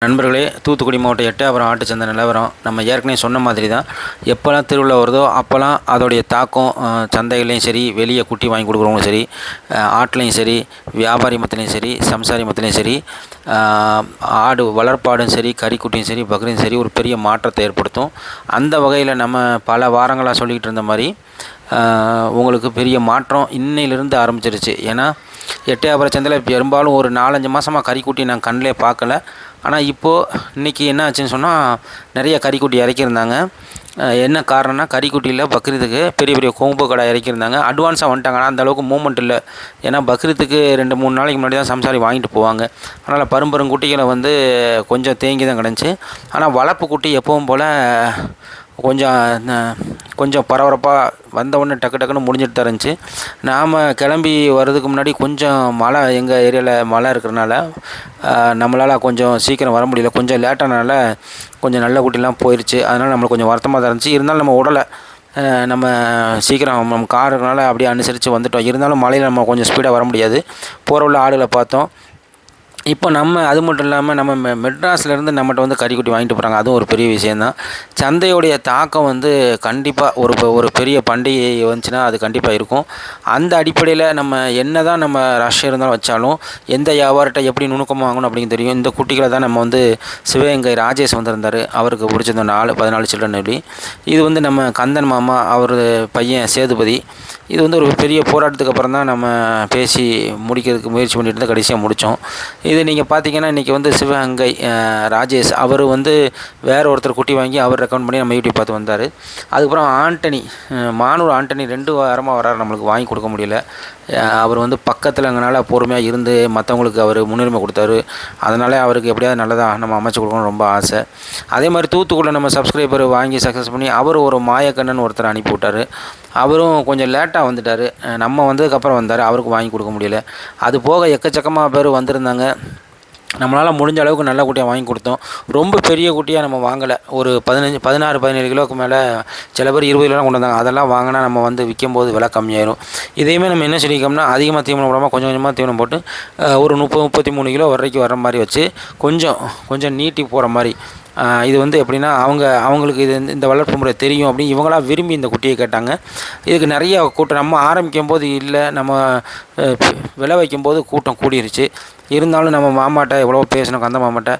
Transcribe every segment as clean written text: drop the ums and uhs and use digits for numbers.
நண்பர்களே, தூத்துக்குடி மாவட்டம் எட்டயபுரம் ஆட்டுச்சந்தை நிலவரம் நம்ம ஏற்கனவே சொன்ன மாதிரி தான். எப்போல்லாம் திருவிழா வருதோ அப்போல்லாம் அதோடைய தாக்கம் சந்தைகள்லையும் சரி, வெளியே குட்டி வாங்கி கொடுக்குறவங்களும் சரி, ஆட்டுலையும் சரி, வியாபாரி மத்திலையும் சரி, சம்சாரி மத்திலையும் சரி, ஆடு வளர்ப்பாடும் சரி, கறிக்குட்டியும் சரி, பக்ரீயும் சரி ஒரு பெரிய மாற்றத்தை ஏற்படுத்தும். அந்த வகையில் நம்ம பல வாரங்களாக சொல்லிக்கிட்டு இருந்த மாதிரி உங்களுக்கு பெரிய மாற்றம் இன்னையிலிருந்து ஆரம்பிச்சிருச்சு. ஏன்னா எட்டயபுரம் சந்தையில் பெரும்பாலும் ஒரு 4-5 மாதமாக கறிக்குட்டி நான் கண்ணிலே பார்க்கல. ஆனால் இப்போது இன்றைக்கி என்ன ஆச்சுன்னு சொன்னால் நிறைய கறிக்குட்டி இறக்கியிருந்தாங்க. என்ன காரணம்னா கறிக்குட்டியில் பக்ரீத்துக்கு பெரிய பெரிய கொம்பு கடை இறக்கியிருந்தாங்க. அட்வான்ஸாக வந்துட்டாங்க. ஆனால் அந்தளவுக்கு மூவ்மெண்ட் இல்லை. ஏன்னா பக்ரீத்துக்கு 2-3 நாளைக்கு முன்னாடி தான் சம்சாரி வாங்கிட்டு போவாங்க. அதனால் பரும்பெரும் வந்து கொஞ்சம் தேங்கி தான் கிடந்துச்சு. ஆனால் வளர்ப்பு குட்டி எப்பவும் போல் கொஞ்சம் பரபரப்பாக வந்தவுடனே டக்குன்னு முடிஞ்சிட்டு தான் இருந்துச்சு. நாம் கிளம்பி வர்றதுக்கு முன்னாடி கொஞ்சம் மழை, எங்கள் ஏரியாவில் மழை இருக்கிறனால நம்மளால் கொஞ்சம் சீக்கிரம் வர முடியல. கொஞ்சம் லேட்டானால கொஞ்சம் நல்ல குட்டிலாம் போயிடுச்சு. அதனால் நம்மளுக்கு கொஞ்சம் வருத்தமாக தான் இருந்துச்சு. இருந்தாலும் நம்ம உடலை நம்ம சீக்கிரம் நம்ம காருனால அப்படியே அனுசரித்து வந்துட்டோம். இருந்தாலும் மழையில் நம்ம கொஞ்சம் ஸ்பீடாக வர முடியாது. போகிற உள்ள ஆடுகளை பார்த்தோம். இப்போ நம்ம அது மட்டும் இல்லாமல் நம்ம மெட்ராஸ்லேருந்து நம்மகிட்ட வந்து கறிக்குட்டி வாங்கிட்டு போகிறாங்க. அதுவும் ஒரு பெரிய விஷயந்தான். சந்தையுடைய தாக்கம் வந்து கண்டிப்பாக ஒரு பெரிய பண்டிகை வந்துச்சுன்னா அது கண்டிப்பாக இருக்கும். அந்த அடிப்படையில் நம்ம என்ன தான் நம்ம ரஷ் இருந்தாலும் வச்சாலும் எந்த வியாபாரத்தை எப்படி நுணுக்கமாக வாங்கணும் அப்படின்னு தெரியும். இந்த குட்டிகளை தான் நம்ம வந்து சிவகங்கை ராஜேஷ் வந்திருந்தார். அவருக்கு பிடிச்சிருந்த 14 சில்லறை நெல்லி. இது வந்து நம்ம கந்தன் மாமா அவர் பையன் சேதுபதி. இது வந்து ஒரு பெரிய போராட்டத்துக்கு அப்புறம் தான் நம்ம பேசி முடிக்கிறதுக்கு முயற்சி பண்ணிட்டு இருந்தால் கடைசியாக முடித்தோம். இது நீங்கள் பார்த்தீங்கன்னா இன்றைக்கி வந்து சிவகங்கை ராஜேஷ் அவர் வந்து வேறு ஒருத்தர் குட்டி வாங்கி அவர் ரெக்கமெண்ட் பண்ணி நம்ம யூடியூப் பார்த்து வந்தார். அதுக்கப்புறம் ஆண்டனி, மானூர் ஆண்டனி 2 வாரமாக வராரு. நம்மளுக்கு வாங்கி கொடுக்க முடியல. அவர் வந்து பக்கத்தில் எங்களால் பொறுமையாக இருந்து மற்றவங்களுக்கு அவர் முன்னுரிமை கொடுத்தாரு. அதனால அவருக்கு எப்படியாவது நல்லதாக நம்ம அமைச்சு கொடுக்கணும்னு ரொம்ப ஆசை. அதே மாதிரி தூத்துக்குடியில் நம்ம சப்ஸ்கிரைபர் வாங்கி சக்ஸஸ் பண்ணி அவர் ஒரு மாயக்கண்ணன் ஒருத்தர் அனுப்பி விட்டார். அவரும் கொஞ்சம் லேட்டாக வந்துட்டார். நம்ம வந்ததுக்கப்புறம் வந்தார். அவருக்கு வாங்கி கொடுக்க முடியல. அது போக எக்கச்சக்கமாக பேர் வந்திருந்தாங்க. நம்மளால் முடிஞ்ச அளவுக்கு நல்ல குட்டியாக வாங்கி கொடுத்தோம். ரொம்ப பெரிய குட்டியாக நம்ம வாங்கலை. ஒரு 16-17 கிலோவுக்கு மேலே சில பேர் 20 கிலோலாம் கொண்டு வந்தாங்க. அதெல்லாம் வாங்கினா நம்ம வந்து விற்கும்போது விலை கம்மியாயிரும். இதையுமே நம்ம என்ன சொல்லிக்கோம்னா அதிகமாக தீவனம் போடாமல் கொஞ்சமாக தீவனம் போட்டு ஒரு 30-33 கிலோ வரைக்கும் வர மாதிரி வச்சு கொஞ்சம் நீட்டி போகிற மாதிரி. இது வந்து எப்படின்னா அவங்களுக்கு இது இந்த வளர்ப்பு முறை தெரியும் அப்படின்னு இவங்களாம் விரும்பி இந்த குட்டியை கேட்டாங்க. இதுக்கு நிறைய கூட்டம் நம்ம ஆரம்பிக்கும் போது இல்லை, நம்ம விலை வைக்கும்போது கூட்டம் கூடிருச்சு. இருந்தாலும் நம்ம மாமாட்ட எவ்வளோ பேசணும், கந்த மாமாட்ட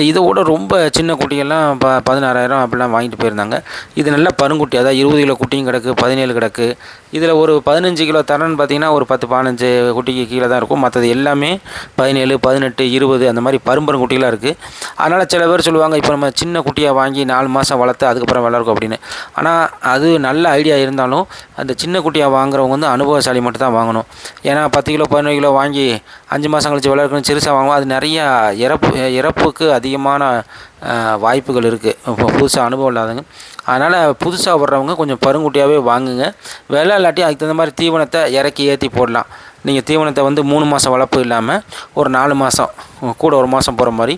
இதோட ரொம்ப சின்ன குட்டியெல்லாம் 16,000 அப்படிலாம் வாங்கிட்டு போயிருந்தாங்க. இது நல்ல பருங்குட்டி, அதாவது 20 கிலோ குட்டியும் கிடக்கு, 17 கிடக்கு. இதில் ஒரு 15 கிலோ தரன்னு பார்த்தீங்கன்னா ஒரு 10-15 குட்டிக்கு கீழே தான் இருக்கும். மற்றது எல்லாமே 17, 18, 20 அந்த மாதிரி பரும்பெருங்குட்டிகளாக இருக்குது. அதனால் சில பேர் சொல்லுவாங்க இப்போ நம்ம சின்ன குட்டியாக வாங்கி 4 மாதம் வளர்த்து அதுக்கப்புறம் வளர்க்கும் அப்படின்னு. ஆனால் அது நல்ல ஐடியா இருந்தாலும் அந்த சின்ன குட்டியாக வாங்குறவங்க வந்து அனுபவசாலி மட்டும் தான் வாங்கணும். ஏன்னா 10 கிலோ 11 கிலோ வாங்கி 5 மாதம் கழிச்சு வளர்க்கணும் சிறுசாக வாங்குவோம். அது நிறையா இறப்புக்கு அதிகமான வாய்ப்புகள் இருக்குது இப்போ புதுசாக அனுபவம் இல்லாதவங்க. அதனால் புதுசாக வர்றவங்க கொஞ்சம் பருங்குட்டியாகவே வாங்குங்க. விலை இல்லாட்டி அதுக்கு தகுந்த மாதிரி தீவனத்தை இறக்கி ஏற்றி போடலாம். நீங்கள் தீவனத்தை வந்து 3 மாதம் வளர்ப்பு இல்லாமல் ஒரு 4 மாதம் கூட 1 மாதம் போகிற மாதிரி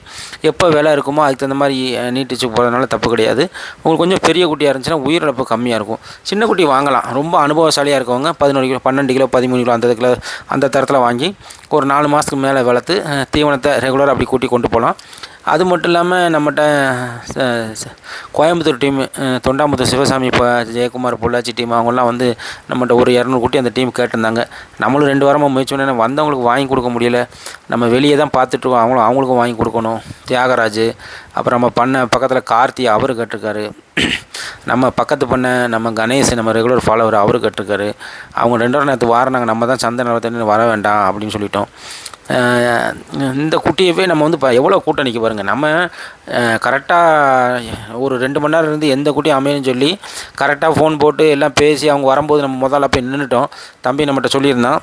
எப்போ விலை இருக்குமோ அதுக்கு தகுந்த மாதிரி நீட்டிச்சு போகிறதுனால தப்பு கிடையாது. உங்களுக்கு கொஞ்சம் பெரிய குட்டியாக இருந்துச்சுன்னா உயிரிழப்பு கம்மியாக இருக்கும். சின்ன குட்டி வாங்கலாம். ரொம்ப அனுபவசாலியாக இருக்கவங்க 11 கிலோ 12 கிலோ 13 கிலோ அந்த தரத்தில் வாங்கி ஒரு 4 மாதத்துக்கு மேலே வளர்த்து தீவனத்தை ரெகுலராக அப்படி கூட்டி கொண்டு போகலாம். அது மட்டும் இல்லாமல் நம்மகிட்ட கோயம்புத்தூர் டீமு தொண்டாமுத்தூர் சிவசாமி, இப்போ ஜெயக்குமார், பொள்ளாச்சி டீம் அவங்களாம் வந்து நம்மகிட்ட ஒரு 200 குட்டி அந்த டீம் கேட்டிருந்தாங்க. நம்மளும் 2 வாரமாக முயற்சி பண்ணி வந்தவங்களுக்கு வாங்கி கொடுக்க முடியல. நம்ம வெளியே தான் பார்த்துட்ருக்கோம். அவங்களுக்கும் வாங்கி கொடுக்கணும். தியாகராஜ், அப்புறம் நம்ம பண்ண பக்கத்தில் கார்த்தி அவர் கேட்டிருக்காரு. நம்ம பக்கத்து பண்ண நம்ம கணேஷ், நம்ம ரெகுலர் ஃபாலோவர் அவர் கேட்டிருக்காரு. அவங்க 2 வாரம் நேற்று வாரம் நம்ம தான் சந்தை நிலவரத்தை வர வேண்டாம் அப்படின்னு சொல்லிட்டோம். இந்த குட்டியவே நம்ம வந்து இப்போ எவ்வளோ கூட்டம் நிற்க பாருங்கள். நம்ம கரெக்டாக ஒரு 2 மணி நேரம் இருந்து எந்த குட்டியும் அமையன்னு சொல்லி கரெக்டாக ஃபோன் போட்டு எல்லாம் பேசி அவங்க வரும்போது நம்ம முதல்ல போய் நின்றுட்டோம். தம்பி நம்மகிட்ட சொல்லியிருந்தான்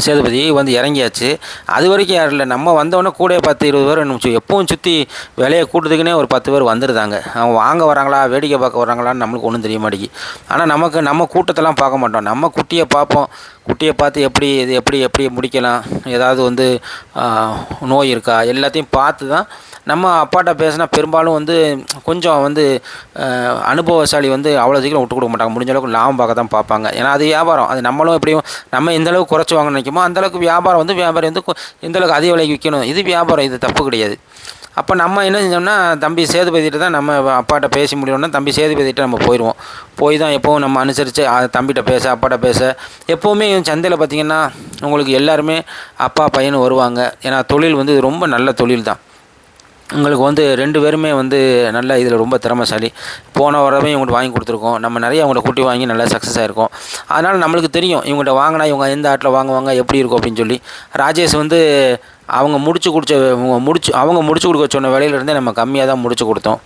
சேதுபதி வந்து இறங்கியாச்சு. அது வரைக்கும் யாரும் இல்லை. நம்ம வந்தவொடனே கூட 10-20 பேர் எப்பவும் சுற்றி விலையை கூட்டுறதுக்குன்னே ஒரு 10 பேர் வந்துருந்தாங்க. அவங்க வாங்க வராங்களா வேடிக்கை பார்க்க வராங்களான்னு நம்மளுக்கு ஒன்றும் தெரிய மாட்டேங்கி. ஆனால் நம்ம கூட்டத்தெல்லாம் பார்க்க மாட்டோம். நம்ம குட்டியை பார்ப்போம். குட்டியை பார்த்து எப்படி முடிக்கலாம், ஏதாவது வந்து நோய் இருக்கா எல்லாத்தையும் பார்த்து தான் நம்ம அப்பாட்ட பேசினா பெரும்பாலும் வந்து கொஞ்சம் வந்து அனுபவசாலி வந்து அவ்வளோ சீக்கிரம் விட்டு கொடுக்க மாட்டாங்க. முடிஞ்ச அளவுக்கு லாபம் பார்க்க தான் பார்ப்பாங்க. ஏன்னா அது வியாபாரம். அது நம்மளும் எப்படியும் நம்ம எந்தளவுக்கு குறைச்சி வாங்க நினைக்குமோ அந்தளவுக்கு வியாபாரி வந்து எந்தளவுக்கு அதிக விலைக்கு விற்கணும். இது வியாபாரம், இது தப்பு கிடையாது. அப்போ நம்ம என்ன செஞ்சோம்னா, தம்பி சேதுபதிகிட்ட தான் நம்ம அப்பாட்ட பேசி முடியணும்னா தம்பி சேதுபதிகிட்ட நம்ம போயிடுவோம். போய் தான் எப்போவும் நம்ம அனுசரித்து தம்பிகிட்ட பேச, அப்பாட்ட பேச. எப்போவுமே சந்தையில் பார்த்திங்கன்னா உங்களுக்கு எல்லாருமே அப்பா பையனும் வருவாங்க. ஏன்னா தொழில் வந்து ரொம்ப நல்ல தொழில் தான். உங்களுக்கு வந்து 2 பேருமே வந்து நல்லா இதில் ரொம்ப திறமைசாலி. போன வரவே இவங்கள்ட்ட வாங்கி கொடுத்துருக்கோம். நம்ம நிறைய அவங்கள்ட்ட குட்டி வாங்கி நல்லா சக்ஸஸ் ஆகிருக்கோம். அதனால் நம்மளுக்கு தெரியும் இவங்கள்ட்ட வாங்கினா இவங்க எந்த ஆட்டில் வாங்குவாங்க, எப்படி இருக்கும் அப்படின்னு சொல்லி. ராஜேஷ் வந்து அவங்க முடிச்சு கொடுக்க சொன்ன விலையிலேருந்தே நம்ம கம்மியாக தான் முடிச்சு கொடுத்தோம்.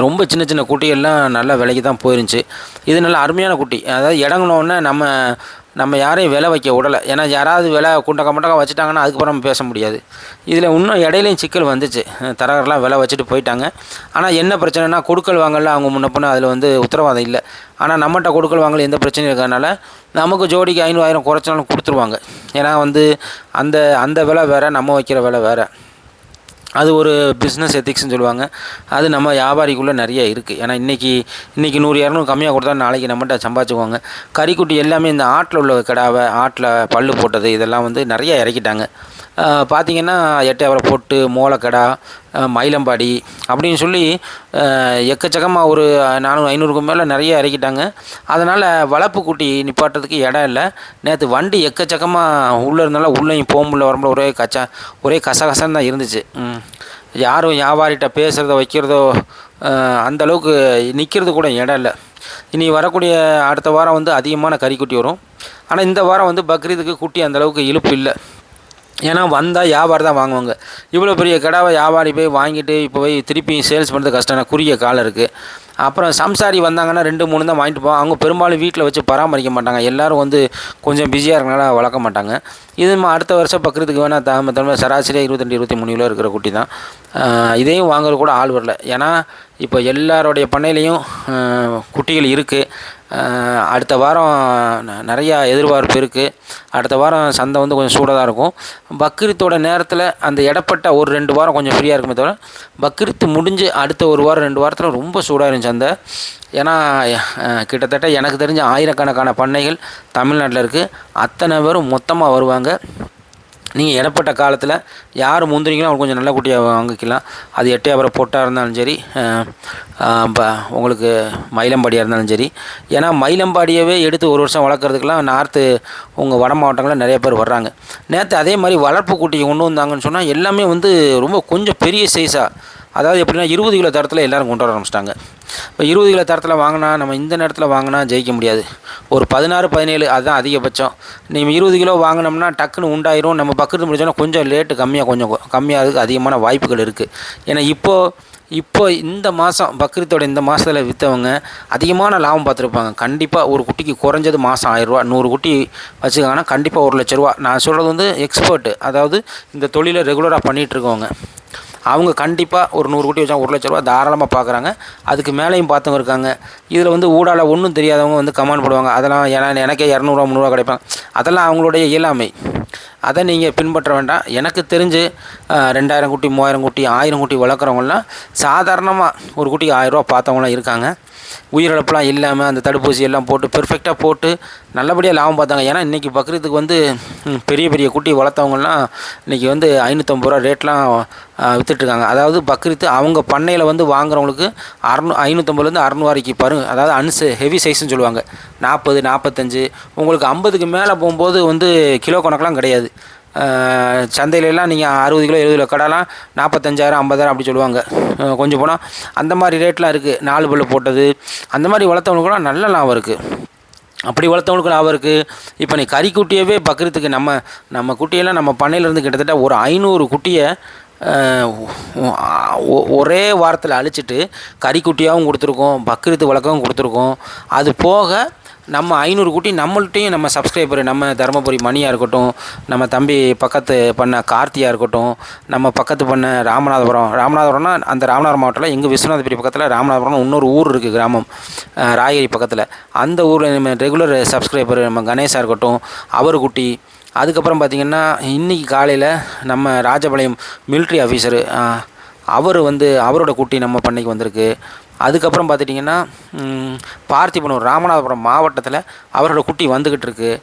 ரொம்ப சின்ன சின்ன குட்டிகள்லாம் நல்ல விலைக்கு தான் போயிருந்துச்சு. இது நல்ல அருமையான குட்டி. அதாவது இறங்குனோடனே நம்ம யாரையும் விலை வைக்க விடலை. ஏன்னா யாராவது விலை குண்டக்க மண்டக்க வச்சுட்டாங்கன்னா அதுக்கப்புறம் நம்ம பேச முடியாது. இதில் இன்னும் இடையிலையும் சிக்கல் வந்துச்சு. தரகர்லாம் விலை வச்சுட்டு போயிட்டாங்க. ஆனால் என்ன பிரச்சனைனா, கொடுக்கல் வாங்கல அவங்க முன்ன பின்ன அதில் வந்து உத்தரவாதம் இல்லை. ஆனால் நம்மகிட்ட கொடுக்கல் வாங்கல எந்த பிரச்சனையும் இருக்கிறதுனால நமக்கு ஜோடிக்கு 500 1000 குறைச்சாலும் கொடுத்துருவாங்க. ஏன்னா வந்து அந்த விலை வேறு, நம்ம வைக்கிற விலை வேறு. அது ஒரு பிஸ்னஸ் எத்திக்ஸ்னு சொல்லுவாங்க. அது நம்ம வியாபாரிக்குள்ளே நிறைய இருக்குது. ஏன்னா இன்றைக்கி 100 200 கம்மியாக கொடுத்தா நாளைக்கு நம்மகிட்ட சம்பாதிச்சுக்குவாங்க. கறிக்குட்டி எல்லாமே இந்த ஆட்டில் உள்ள கிடாவை, ஆட்டில் பல்லு போட்டது இதெல்லாம் வந்து நிறைய இறக்கிட்டாங்க. பார்த்திங்கன்னா எட்டயபுரம் போட்டு, மோளக்கடா, மயிலம்பாடி அப்படின்னு சொல்லி எக்கச்சக்கமாக ஒரு 400 500க்கு மேலே நிறைய இறக்கிட்டாங்க. அதனால் வளர்ப்பு குட்டி நிப்பாட்டுறதுக்கு இடம் இல்லை. நேற்று வண்டி எக்கச்சக்கமாக உள்ளே இருந்தாலும் உள்ளேயும் போக முடியல, வர முடியல. ஒரே கசகசன்னு தான் இருந்துச்சு. யாரும் வியாபாரிகிட்ட பேசுகிறதோ வைக்கிறதோ அந்தளவுக்கு நிற்கிறது கூட இடம் இல்லை. இனி வரக்கூடிய அடுத்த வாரம் வந்து அதிகமான கறிக்குட்டி வரும். ஆனால் இந்த வாரம் வந்து பக்ரீதுக்கு குட்டி அந்தளவுக்கு இழுப்பு இல்லை. ஏன்னா வந்தால் வியாபாரம் தான் வாங்குவாங்க. இவ்வளோ பெரிய கடாவை வியாபாரி போய் வாங்கிட்டு இப்போ போய் திருப்பி சேல்ஸ் பண்ணுறது கஷ்டம். குறுகிய காலம் இருக்குது. அப்புறம் சம்சாரி வந்தாங்கன்னா 2 3 தான் வாங்கிட்டு போவாங்க. அவங்க பெரும்பாலும் வீட்டில் வச்சு பராமரிக்க மாட்டாங்க. எல்லோரும் வந்து கொஞ்சம் பிஸியாக இருக்கனால வளர்க்க மாட்டாங்க. இது அடுத்த வருஷம் பக்ரீதுக்கு வேணால் தகுந்த சராசரியாக 22 23 கிலோ இருக்கிற குட்டி தான். இதையும் வாங்குறது கூட ஆள் வரல. ஏன்னா இப்போ எல்லாரோடைய பண்ணையிலையும் குட்டிகள் இருக்குது. அடுத்த வாரம் நிறையா எதிர்பார்ப்பு இருக்குது. அடுத்த வாரம் சந்தை வந்து கொஞ்சம் சூடாக தான் இருக்கும். பக்ரீத்தோட நேரத்தில் அந்த இடப்பட்ட ஒரு 2 வாரம் கொஞ்சம் ஃப்ரீயாக இருக்குமே தவிர, பக்ரீத்து முடிஞ்சு அடுத்த 1 வாரம் 2 வாரத்தில் ரொம்ப சூடாக இருந்துச்சு சந்தை. ஏன்னா கிட்டத்தட்ட எனக்கு தெரிஞ்ச ஆயிரக்கணக்கான பண்ணைகள் தமிழ்நாட்டில் இருக்குது. அத்தனை பேரும் மொத்தமாக வருவாங்க. நீங்கள் இடப்பட்ட காலத்தில் யார் முந்திரிங்களோ அவங்க கொஞ்சம் நல்ல குட்டியாக வாங்கிக்கலாம். அது எட்டயபுரம் பொட்டாக இருந்தாலும் சரி, உங்களுக்கு மயிலம்பாடியாக இருந்தாலும் சரி. ஏன்னா மயிலம்பாடியவே எடுத்து 1 வருஷம் வளர்க்குறதுக்கெலாம் நார்த்து உங்கள் வட மாவட்டங்களில் நிறைய பேர் வர்றாங்க. நேற்று அதே மாதிரி வளர்ப்பு குட்டியை கொண்டு வந்தாங்கன்னு சொன்னால் எல்லாமே வந்து ரொம்ப கொஞ்சம் பெரிய சைஸாக, அதாவது எப்படின்னா 20 கிலோ தரத்தில் எல்லோரும் கொண்டு வர ஆரம்பிச்சிட்டாங்க. இப்போ 20 கிலோ தரத்தில் வாங்கினா நம்ம இந்த நேரத்தில் வாங்கினா ஜெயிக்க முடியாது. ஒரு 16 17 அதுதான் அதிகபட்சம். நீங்கள் 20 கிலோ வாங்கினோம்னா டக்குன்னு உண்டாயிரும். நம்ம பக்கத்து முடிச்சோன்னா கொஞ்சம் லேட்டு கொஞ்சம் கம்மியாகிறதுக்கு அதிகமான வாய்ப்புகள் இருக்குது. ஏன்னா இப்போ இந்த மாதம் பக்ரீத்தோட இந்த மாதத்தில் விற்றவங்க அதிகமான லாபம் பார்த்துருப்பாங்க. கண்டிப்பாக ஒரு குட்டிக்கு குறைஞ்சது மாதம் 1000 ரூபா. 100 குட்டி வச்சுக்காங்கன்னா கண்டிப்பாக 1 லட்ச ரூபா. நான் சொல்கிறது வந்து எக்ஸ்பர்ட்டு, அதாவது இந்த தொழிலை ரெகுலராக பண்ணிகிட்ருக்கவங்க. அவங்க கண்டிப்பாக ஒரு 100 குட்டி வச்சா 1 லட்ச ரூபா தாராளமாக பார்க்குறாங்க. அதுக்கு மேலேயும் பார்த்தவங்க இருக்காங்க. இதில் வந்து ஊடால ஒன்றும் தெரியாதவங்க வந்து கமெண்ட் போடுவாங்க. அதெல்லாம் எனக்கே 200 300 கிடைப்பாங்க. அதெல்லாம் அவங்களுடைய இயலாமை. அதை நீங்கள் பின்பற்ற வேண்டாம். எனக்கு தெரிஞ்சு 2000 குட்டி 3000 குட்டி 1000 குட்டி வளர்க்குறவங்களாம் சாதாரணமாக ஒரு குட்டிக்கு 1000 ரூபா பார்த்தவங்களாம் இருக்காங்க. உயிரிழப்புலாம் இல்லாமல் அந்த தடுப்பூசி எல்லாம் போட்டு பெர்ஃபெக்டாக போட்டு நல்லபடியாக லாபம் பார்த்தாங்க. ஏன்னா இன்றைக்கி பக்ரீத்துக்கு வந்து பெரிய பெரிய குட்டி வளர்த்தவங்கலாம் இன்றைக்கி வந்து 550 ரூபா ரேட்லாம் விற்றுட்ருக்காங்க. அதாவது பக்ரீத்து அவங்க பண்ணையில் வந்து வாங்குறவங்களுக்கு 550லேருந்து 600 வரைக்கும் பாருங்க. அதாவது ஹெவி சைஸ்ன்னு சொல்லுவாங்க. 40 45 உங்களுக்கு 50க்கு மேலே போகும்போது வந்து கிலோ கணக்கெலாம் கிடையாது. சந்தையிலலாம் நீங்கள் 60 கிலோ 70 கிலோ கடைலாம் 45,000 50,000 அப்படி சொல்லுவாங்க. கொஞ்சம் போனால் அந்த மாதிரி ரேட்லாம் இருக்குது. 4 பல்லு போட்டது அந்த மாதிரி வளர்த்தவங்களுக்குலாம் நல்ல லாபம் இருக்குது. அப்படி வளர்த்தவங்களுக்கு லாபம் இருக்குது. இப்போ நீ கறிக்குட்டியவே பக்ரீத்துக்கு நம்ம குட்டியெல்லாம் நம்ம பண்ணையிலேருந்து கிட்டத்தட்ட ஒரு 500 குட்டியை ஒரே வாரத்தில் அழிச்சிட்டு கறிக்குட்டியாகவும் கொடுத்துருக்கோம், பக்ரீத்து வளர்க்கவும் கொடுத்துருக்கோம். அது போக நம்ம 500 குட்டி நம்மள்ட்டையும் நம்ம சப்ஸ்கிரைபர் நம்ம தருமபுரி மணியாக இருக்கட்டும், நம்ம தம்பி பக்கத்து பண்ண கார்த்தியாக இருக்கட்டும், நம்ம பக்கத்து பண்ண ராமநாதபுரம்னா அந்த ராமநாதபுரம் மாவட்டத்தில் எங்கள் விஸ்வநாதபுரி பக்கத்தில் ராமநாதபுரம்னு இன்னொரு ஊர் இருக்குது, கிராமம் ராயகிரி பக்கத்தில். அந்த ஊரில் நம்ம ரெகுலர் சப்ஸ்கிரைபர் நம்ம கணேஷாக இருக்கட்டும், அவர் குட்டி. அதுக்கப்புறம் பார்த்திங்கன்னா இன்றைக்கி காலையில் நம்ம ராஜபாளையம் மிலிட்ரி ஆஃபீஸரு அவர் வந்து அவரோட குட்டி நம்ம பண்ணைக்கு வந்திருக்கு. அதுக்கப்புறம் பார்த்துட்டிங்கன்னா பார்த்திபனூர் ராமநாதபுரம் மாவட்டத்தில் அவரோட குட்டி வந்துக்கிட்டு இருக்குது.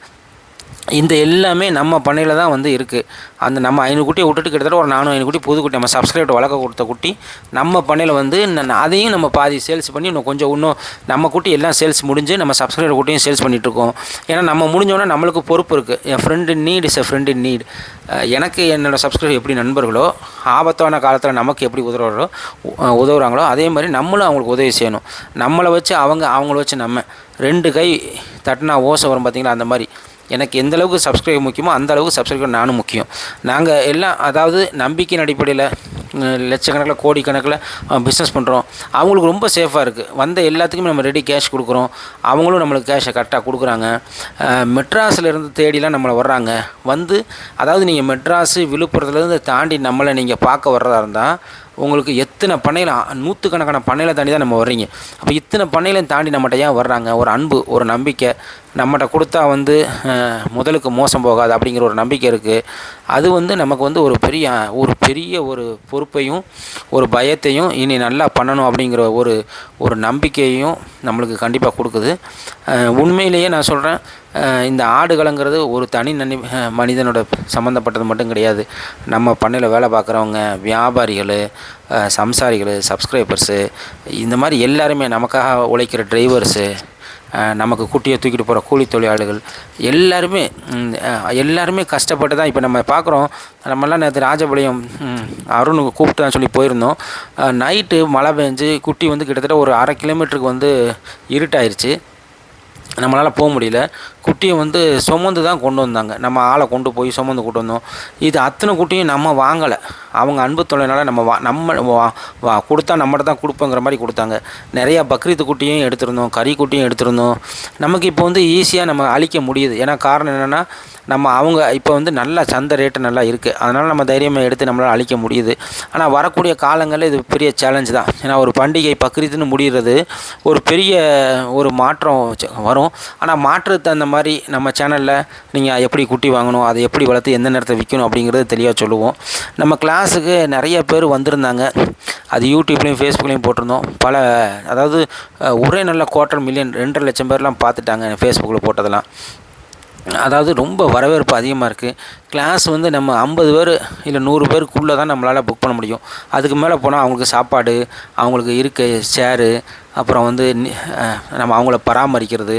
இந்த எல்லாமே நம்ம பண்ணையில் தான் வந்து இருக்குது. அந்த நம்ம 500 குட்டியை விட்டுட்டு கிட்டத்தட்ட ஒரு 400 500 குட்டி புது குட்டி நம்ம சப்ஸ்கிரைபர் வளர்க்க கொடுத்த குட்டி நம்ம பண்ணையில் வந்து அதையும் நம்ம பாதி சேல்ஸ் பண்ணி இன்னும் நம்ம குட்டி எல்லாம் சேல்ஸ் முடிஞ்சு நம்ம சப்ஸ்கிரைபர் குட்டியும் சேல்ஸ் பண்ணிகிட்ருக்கோம். ஏன்னா நம்ம முடிஞ்சோன்னா நம்மளுக்கு பொறுப்பு இருக்குது. என் friend in need is a friend in need. எனக்கு என்னோடய சப்ஸ்கிரைபர் எப்படி நண்பர்களோ, ஆபத்தான காலத்தில் நமக்கு எப்படி உதவுறாங்களோ அதே மாதிரி நம்மளும் அவங்களுக்கு உதவி செய்யணும். நம்மளை வச்சு அவங்கள வச்சு நம்ம 2 கை தட்டினா ஓசை வரும் பார்த்திங்களா, அந்த மாதிரி எனக்கு எந்தளவுக்கு சப்ஸ்கிரைப் முக்கியமோ அந்தளவுக்கு சப்ஸ்கிரைபர் நானும் முக்கியம். நாங்கள் எல்லாம் அதாவது நம்பிக்கையின் அடிப்படையில் லட்சக்கணக்கில் கோடிக்கணக்கில் பிஸ்னஸ் பண்ணுறோம். அவங்களுக்கு ரொம்ப சேஃபாக இருக்குது. வந்த எல்லாத்துக்குமே நம்ம ரெடி கேஷ் கொடுக்குறோம். அவங்களும் நம்மளுக்கு கேஷை கரெக்டாக கொடுக்குறாங்க. மெட்ராஸிலேருந்து தேடிலாம் நம்மளை வர்றாங்க. அதாவது நீங்கள் மெட்ராஸு விழுப்புரத்துலேருந்து தாண்டி நம்மளை நீங்கள் பார்க்க வர்றதா இருந்தால் உங்களுக்கு எத்தனை பண்ணையில் 100கணக்கான பண்ணையில் தாண்டி தான் நம்ம வர்றீங்க. அப்போ இத்தனை பண்ணையிலையும் தாண்டி நம்மகிட்ட ஏன் வர்றாங்க? ஒரு அன்பு, ஒரு நம்பிக்கை. நம்மகிட்ட கொடுத்தா முதலுக்கு மோசம் போகாது அப்படிங்கிற ஒரு நம்பிக்கை இருக்குது. அது நமக்கு ஒரு பெரிய ஒரு பொறுப்பையும் ஒரு பயத்தையும் இனி நல்லா பண்ணணும் அப்படிங்கிற ஒரு நம்பிக்கையையும் நம்மளுக்கு கண்டிப்பாக கொடுக்குது. உண்மையிலேயே நான் சொல்கிறேன், இந்த ஆடுகளங்கிறது ஒரு தனி மனிதனோட சம்மந்தப்பட்டது மட்டும் கிடையாது. நம்ம பண்ணையில் வேலை பார்க்குறவங்க, வியாபாரிகள், சம்சாரிகள், சப்ஸ்கிரைபர்ஸு, இந்த மாதிரி எல்லாருமே நமக்காக உழைக்கிற டிரைவர்ஸு, நமக்கு குட்டியை தூக்கிட்டு போகிற கூலி தொழிலாளிகள் எல்லாருமே கஷ்டப்பட்டு தான் இப்போ நம்ம பார்க்குறோம். நம்மலாம் நேற்று ராஜபாளையம் அருண் கூப்பிட்டு தான் சொல்லி போயிருந்தோம். நைட்டு மழை பெஞ்சு குட்டி கிட்டத்தட்ட ஒரு 1/2 கிலோமீட்டருக்கு இருட்டாயிருச்சு. நம்மளால் போக முடியல. குட்டியை சுமந்து தான் கொண்டு வந்தாங்க. நம்ம ஆளை கொண்டு போய் சுமந்து கொண்டு வந்தோம். இது அத்தனை குட்டியும் நம்ம வாங்கலை. அவங்க அன்பு தொலைனால நம்ம கொடுத்தா நம்மகிட்ட தான் கொடுப்போங்கிற மாதிரி கொடுத்தாங்க. நிறையா பக்ரீத்து குட்டியும் எடுத்திருந்தோம், கறி குட்டியும் எடுத்திருந்தோம். நமக்கு இப்போ ஈஸியாக நம்ம அழிக்க முடியுது. ஏன்னா காரணம் என்னென்னா, அவங்க இப்போ நல்ல சந்தை ரேட்டு நல்லா இருக்குது. அதனால் நம்ம தைரியமாக எடுத்து நம்மளால் அழிக்க முடியுது. ஆனால் வரக்கூடிய காலங்களில் இது பெரிய சேலஞ்சு தான். ஏன்னா ஒரு பண்டிகை பக்ரீத்துன்னு முடிகிறது ஒரு பெரிய ஒரு மாற்றம் வரும். ஆனால் மாற்றத்தை அந்த மாதிரி நம்ம சேனலில் நீங்கள் எப்படி குட்டி வாங்கணும், அதை எப்படி வளர்த்து எந்த நேரத்தை விற்கணும் அப்படிங்கிறது தெளிவாக சொல்லுவோம். நம்ம கிளாஸுக்கு நிறைய பேர் வந்திருந்தாங்க. அது யூடியூப்லேயும் ஃபேஸ்புக்லேயும் போட்டிருந்தோம். அதாவது ஒரே நல்ல 250,000 2.5 லட்சம் பேர்லாம் பார்த்துட்டாங்க ஃபேஸ்புக்கில் போட்டதெல்லாம். அதாவது ரொம்ப வரவேற்பு அதிகமாக இருக்குது. கிளாஸ் நம்ம 50 பேர் இல்லை 100 பேருக்குள்ளே தான் நம்மளால் புக் பண்ண முடியும். அதுக்கு மேலே போனால் அவங்களுக்கு சாப்பாடு, அவங்களுக்கு இருக்க ஷேரு, அப்புறம் நம்ம அவங்கள பராமரிக்கிறது,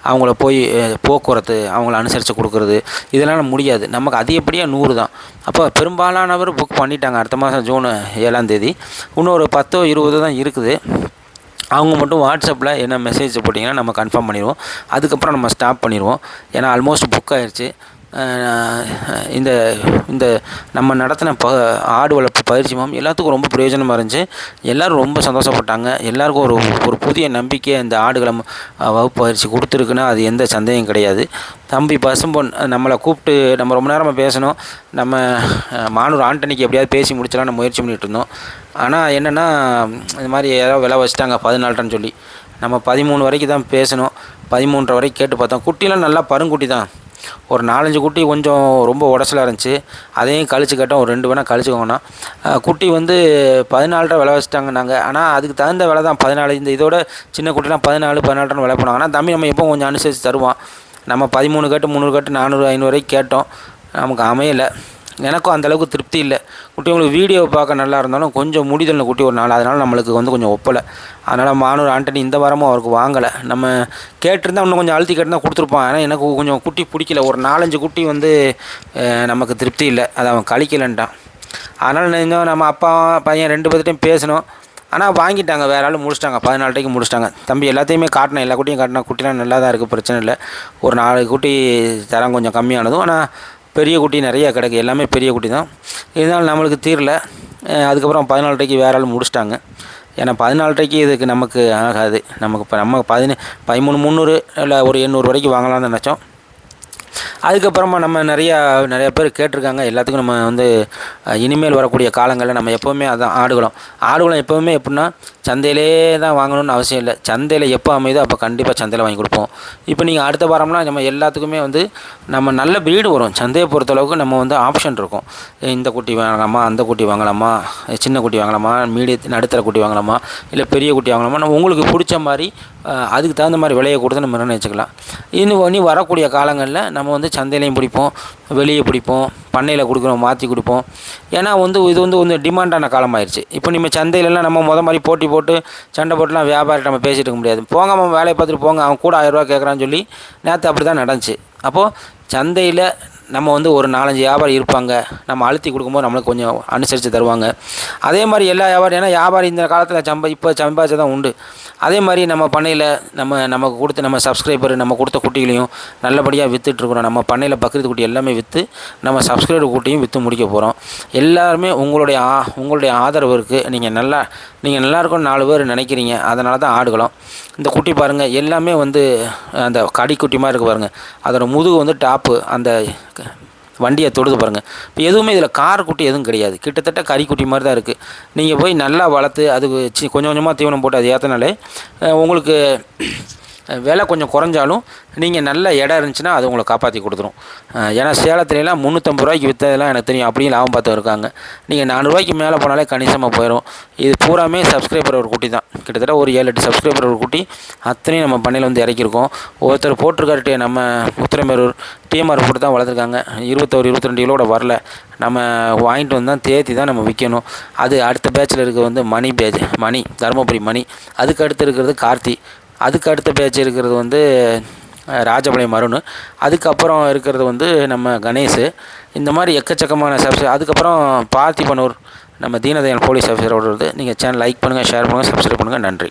அவங்கள போய் போக்குவரத்து அவங்கள அனுசரித்து கொடுக்குறது, இதெல்லாம் முடியாது. நமக்கு அதிகப்படியாக 100 தான். அப்போ பெரும்பாலானவர் புக் பண்ணிட்டாங்க. அடுத்த மாதம் ஜூன் 7ஆம் தேதி இன்னும் ஒரு 10 20 தான் இருக்குது. அவங்க மட்டும் வாட்ஸ்அப்பில் என்ன மெசேஜ் போட்டிங்கன்னா நம்ம கன்ஃபார்ம் பண்ணிடுவோம். அதுக்கப்புறம் நம்ம ஸ்டாப் பண்ணிடுவோம். ஏன்னா ஆல்மோஸ்ட் புக் ஆகிடுச்சு. இந்த இந்த நம்ம நடத்தின ஆடு வளர்ப்பு பயிற்சி முகாம் எல்லாத்துக்கும் ரொம்ப பிரயோஜனமாக இருந்துச்சு. எல்லோரும் ரொம்ப சந்தோஷப்பட்டாங்க. எல்லாருக்கும் ஒரு புதிய நம்பிக்கை இந்த ஆடுகளை வகுப்பு பயிற்சி கொடுத்துருக்குன்னா அது எந்த சந்தேகம் கிடையாது. தம்பி பசும்பொன் நம்மளை கூப்பிட்டு நம்ம ரொம்ப நேரமாக பேசணும். நம்ம மானூர் ஆண்டனிக்கு எப்படியாவது பேசி முடிச்சலாம் நம்ம முயற்சி பண்ணிகிட்டு இருந்தோம். ஆனால் என்னென்னா, இது மாதிரி யாராவது விலை வச்சுட்டாங்க 14 சொல்லி. நம்ம 13 வரைக்கும் தான் பேசணும். 13 வரைக்கும் கேட்டு பார்த்தோம். குட்டிலாம் நல்லா பருங்குட்டி தான். ஒரு 4-5 குட்டி கொஞ்சம் ரொம்ப உடச்சலாக இருந்துச்சு. அதையும் கழிச்சு கேட்டோம். ஒரு 2 வேணால் கழிச்சுக்கோங்கண்ணா. குட்டி 14 விலை வச்சுட்டாங்கன்னாங்க. ஆனால் அதுக்கு தகுந்த விலை தான் 14. இந்த இதோட சின்ன குட்டிலாம் 14 விலை போனாங்க. ஆனால் தம்பி நம்ம எப்போ கொஞ்சம் அனுசரித்து தருவான். நம்ம 13 கேட்டு 300 கேட்டு 400 500 வரைக்கும் கேட்டோம். நமக்கு அமையலை. எனக்கும் அந்தளவுக்கு திருப்தி இல்லை. குட்டி உங்களுக்கு வீடியோ பார்க்க நல்லா இருந்தாலும் கொஞ்சம் முடிதல் குட்டி ஒரு நாள், அதனால் நம்மளுக்கு கொஞ்சம் ஒப்பலை. அதனால் மானூர் ஆண்டனி இந்த வாரமும் அவருக்கு வாங்கலை. நம்ம கேட்டிருந்தா இன்னும் கொஞ்சம் அழுத்தி கேட்டுதான் கொடுத்துருப்பான். ஆனால் எனக்கு கொஞ்சம் குட்டி பிடிக்கல. ஒரு 4-5 குட்டி நமக்கு திருப்தி இல்லை. அதை அவன் கழிக்கலன்ட்டான். அதனால் இன்னும் நம்ம அப்பா பையன் 2 பேர்கிட்டையும் பேசணும். ஆனால் வாங்கிட்டாங்க. வேறு ஆள் முடிச்சிட்டாங்க. 14 முடிச்சிட்டாங்க. தம்பி எல்லாத்தையுமே காட்டினேன். எல்லா குட்டியும் காட்டினா குட்டிலாம் நல்லா தான் இருக்குது, பிரச்சனை இல்லை. ஒரு 4 குட்டி தரம் கொஞ்சம் கம்மியானதும். ஆனால் பெரிய குட்டி நிறையா கிடக்கு. எல்லாமே பெரிய குட்டி தான். இதனால் நம்மளுக்கு தீரல. அதுக்கப்புறம் 14 வேறு ஆள் முடிச்சிட்டாங்க. ஏன்னா 14 இதுக்கு நமக்கு ஆகாது. நமக்கு இப்போ நம்ம 13,300 இல்லை ஒரு 800 வரைக்கும் வாங்கலாம்னு நினச்சோம். அதுக்கப்புறமா நம்ம நிறையா பேர் கேட்டிருக்காங்க. எல்லாத்துக்கும் நம்ம இனிமேல் வரக்கூடிய காலங்களில் நம்ம எப்போவுமே அதான் ஆடுகளம் எப்போவுமே எப்படின்னா சந்தையிலே தான் வாங்கணும்னு அவசியம் இல்லை. சந்தையில் எப்போ அமையுதோ அப்போ கண்டிப்பாக சந்தையில் வாங்கி கொடுப்போம். இப்போ நீங்கள் அடுத்த வாரம்னா நம்ம எல்லாத்துக்குமே நம்ம நல்ல ப்ரீடு வரும். சந்தையை பொறுத்தளவுக்கு நம்ம ஆப்ஷன் இருக்கும். இந்த குட்டி வாங்கலாமா, அந்த குட்டி வாங்கலாமா, சின்ன குட்டி வாங்கலாமா, நடுத்தர குட்டி வாங்கலாமா, இல்லை பெரிய குட்டி வாங்கலாமா, நம்ம உங்களுக்கு பிடிச்ச மாதிரி அதுக்கு தகுந்த மாதிரி விலையை கொடுத்து நம்ம நிர்ணயிச்சுக்கலாம். இனி வரக்கூடிய காலங்களில் நம்ம வந்து சந்தையிலையும் பிடிப்போம், வெளியே பிடிப்போம், பண்ணையில் கொடுக்குறோம், மாற்றி கொடுப்போம். ஏன்னா இது வந்து டிமாண்டான காலமாயிருச்சு. இப்போ நம்ம சந்தையிலலாம் நம்ம மாதிரி போட்டி போட்டு சண்டை போட்டுலாம் வியாபாரிட்ட நம்ம பேசிகிட்டு இருக்க முடியாது. போங்க அவன் வேலையை பார்த்துட்டு போங்க, அவன் கூட 1000 ரூபா கேட்குறான்னு சொல்லி நேற்று அப்படி தான் நடந்துச்சு. அப்போது சந்தையில் நம்ம வந்து ஒரு 4-5 வியாபாரி இருப்பாங்க. நம்ம அழுத்தி கொடுக்கும்போது நம்மளுக்கு கொஞ்சம் அனுசரித்து தருவாங்க. அதே மாதிரி எல்லா வியாபாரி, ஏன்னா வியாபாரி இந்த காலத்தில் இப்போ சம்பாதிச்சா தான் உண்டு. அதே மாதிரி நம்ம பண்ணையில் நமக்கு கொடுத்த நம்ம சப்ஸ்கிரைபர் நம்ம கொடுத்த குட்டிகளையும் நல்லபடியாக விற்றுட்ருக்குறோம். நம்ம பண்ணையில் பக்ரீத் குட்டி எல்லாமே விற்று நம்ம சப்ஸ்கிரைபர் குட்டியும் விற்று முடிக்க போகிறோம். எல்லாருமே உங்களுடைய ஆதரவு இருக்குது. நீங்கள் நல்லா இருக்கணும்னு 4 பேர் நினைக்கிறீங்க. அதனால தான் ஆடுகளம். இந்த குட்டி பாருங்கள், எல்லாமே வந்து அந்த கடிக்குட்டி மாதிரி இருக்குது பாருங்கள். அதோட முதுகு வந்து டாப்பு அந்த வண்டியை தொடுது பாருங்கள். இப்போ எதுவுமே இதில் கார் குட்டி எதுவும் கிடையாது. கிட்டத்தட்ட கறிக்குட்டி மாதிரி தான் இருக்குது. நீங்கள் போய் நல்லா வளர்த்து அதுக்கு கொஞ்சம் கொஞ்சமாக தீவனம் போட்டு அது ஏற்றினாலே உங்களுக்கு விலை கொஞ்சம் குறைஞ்சாலும் நீங்கள் நல்ல இடம் இருந்துச்சுன்னா அது உங்களை காப்பாற்றி கொடுத்துரும். ஏன்னா சேலத்துலலாம் 350 ரூபாய்க்கு விற்றதெல்லாம் எனக்கு தெரியும். அப்படியும் லாபம் பார்த்து இருக்காங்க. நீங்கள் 400 ரூபாய்க்கு மேலே போனாலே கணிசமாக போயிடும். இது பூராமே சப்ஸ்கிரைபர் ஒரு குட்டி தான். கிட்டத்தட்ட ஒரு 7-8 சப்ஸ்கிரைபர் ஒரு குட்டி அத்தனையும் நம்ம பண்ணையில் வந்து இறக்கியிருக்கோம். ஒருத்தர் போட்டிருக்காரு, நம்ம முத்திரமேரூர் டிஎம்ஆர் போட்டு தான் வளர்த்துருக்காங்க. 21-22 கிலோட வரல. நம்ம வாங்கிட்டு வந்து தான் தேத்தி தான் நம்ம விற்கணும். அது அடுத்த பேட்சில் இருக்கிறது வந்து மணி தருமபுரி மணி. அதுக்கு அடுத்து இருக்கிறது கார்த்தி. அதுக்கு அடுத்த பேட்ச் இருக்கிறது வந்து ராஜபாளையம் அருண். அதுக்கப்புறம் இருக்கிறது வந்து நம்ம கணேஷ். இந்த மாதிரி எக்கச்சக்கமான அதுக்கப்புறம் பார்த்திபனூர் நம்ம தீனதயாள் போலீஸ் ஆஃபீஸரோட வருது. நீங்கள் சேனல் லைக் பண்ணுங்கள், ஷேர் பண்ணுங்கள், சப்ஸ்கிரைப் பண்ணுங்கள். நன்றி.